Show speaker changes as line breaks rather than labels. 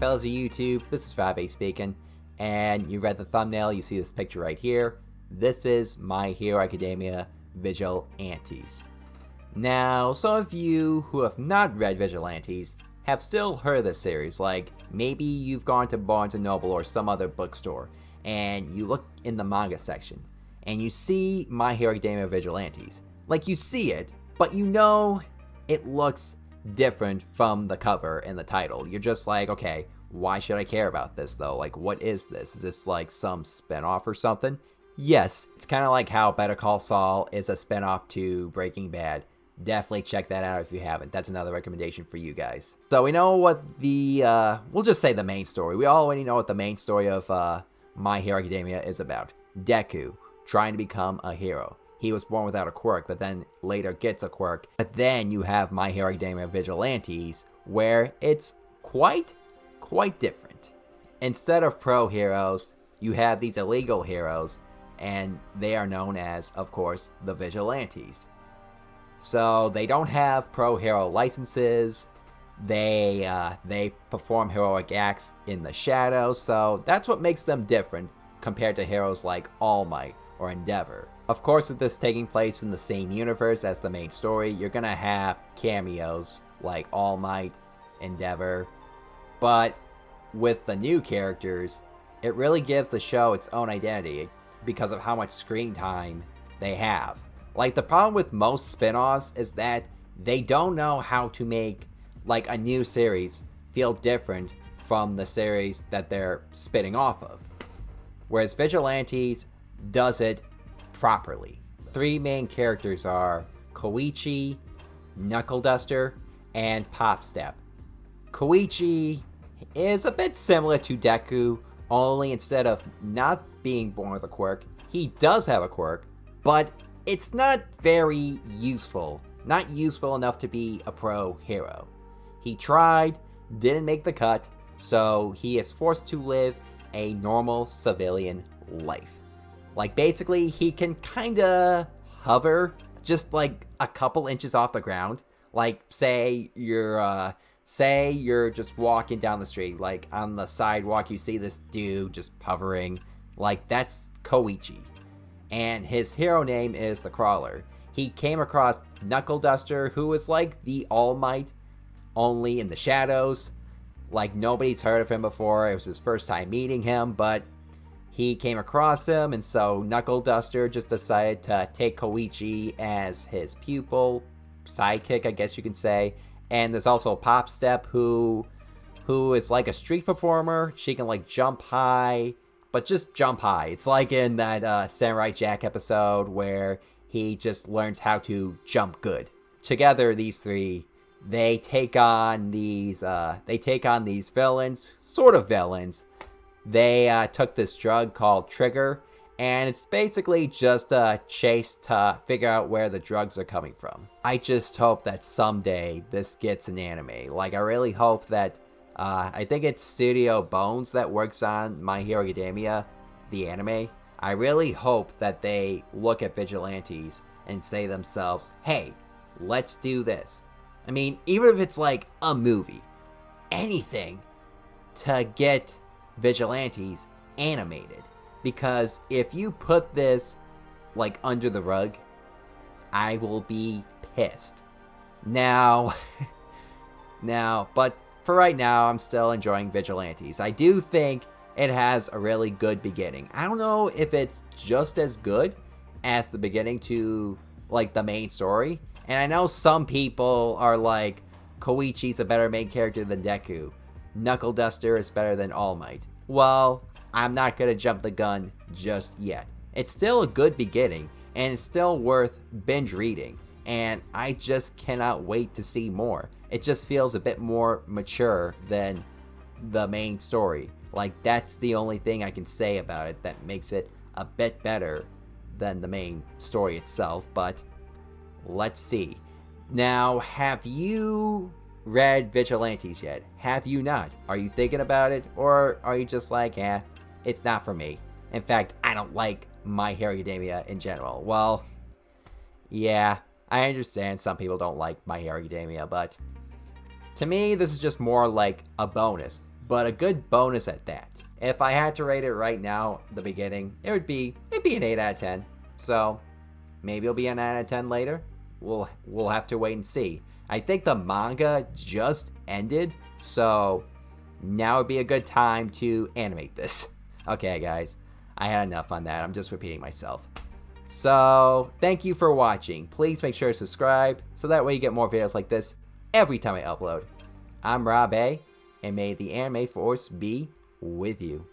fellas of YouTube, this is Fabe speaking, and you read the thumbnail, you see this picture right here. This is My Hero Academia Vigilantes. Now, some of you who have not read Vigilantes have still heard of this series, like maybe you've gone to Barnes & Noble or some other bookstore, and you look in the manga section, and you see My Hero Academia Vigilantes. Like, you see it, but you know it looks different from the cover and the title. You're just like, okay, why should I care about this though? Like, what is this? Is this like some spinoff or something? Yes, it's kind of like how Better Call Saul is a spinoff to Breaking Bad. Definitely check that out if you haven't. That's another recommendation for you guys. So we know what the, we'll just say the main story. We already know what the main story of My Hero Academia is about. Deku, trying to become a hero. He was born without a quirk, but then later gets a quirk. But then you have My Hero Academia Vigilantes, where it's quite different. Instead of pro heroes, you have these illegal heroes, and they are known as, of course, the Vigilantes. So they don't have pro hero licenses. They perform heroic acts in the shadows. So that's what makes them different compared to heroes like All Might or Endeavor. Of course, with this taking place in the same universe as the main story, you're gonna have cameos like All Might, Endeavor, but with the new characters, it really gives the show its own identity because of how much screen time they have. Like, the problem with most spin-offs is that they don't know how to make like a new series feel different from the series that they're spinning off of. Whereas Vigilantes does it properly. Three main characters are Koichi, Knuckle Duster, and Popstep. Koichi is a bit similar to Deku, only instead of not being born with a quirk, he does have a quirk, but it's not very useful. Not useful enough to be a pro hero. He tried, didn't make the cut, so he is forced to live a normal civilian life. Like, basically, he can kinda hover just like a couple inches off the ground. Like, say you're just walking down the street, like on the sidewalk, you see this dude just hovering. Like, that's Koichi. And his hero name is the Crawler. He came across Knuckle Duster, who is like the All Might, only in the shadows. Like, nobody's heard of him before. It was his first time meeting him, but he came across him, and so Knuckle Duster just decided to take Koichi as his pupil, sidekick, I guess you can say. And there's also Popstep, who is like a street performer. She can like jump high, but just jump high. It's like in that Samurai Jack episode where he just learns how to jump good. Together, these three, they take on these villains, sort of villains. They took this drug called Trigger, and it's basically just a chase to figure out where the drugs are coming from. I just hope that someday this gets an anime. Like, I really hope that, I think it's Studio Bones that works on My Hero Academia, the anime. I really hope that they look at Vigilantes and say to themselves, hey, let's do this. I mean, even if it's like a movie, anything to get Vigilantes animated. Because if you put this like under the rug, I will be pissed. Now, but for right now, I'm still enjoying Vigilantes. I do think it has a really good beginning. I don't know if it's just as good as the beginning to like the main story. And I know some people are like, Koichi's a better main character than Deku. Knuckle Duster is better than All Might. Well, I'm not gonna jump the gun just yet. It's still a good beginning, and it's still worth binge reading. And I just cannot wait to see more. It just feels a bit more mature than the main story. Like, that's the only thing I can say about it that makes it a bit better than the main story itself, but let's see. Now, have you read Vigilantes yet? Have you not? Are you thinking about it, or are you just like, it's not for me? In fact, I don't like My Hero Academia in general. Well, yeah, I understand some people don't like My Hero Academia, but to me, this is just more like a bonus. but a good bonus at that. If I had to rate it right now, the beginning, it'd be an 8 out of 10. So maybe it'll be an 9 out of 10 later. We'll have to wait and see. I think the manga just ended, so now would be a good time to animate this. Okay, guys, I had enough on that. I'm just repeating myself. So thank you for watching. Please make sure to subscribe so that way you get more videos like this every time I upload. I'm Rob A, and may the anime force be with you.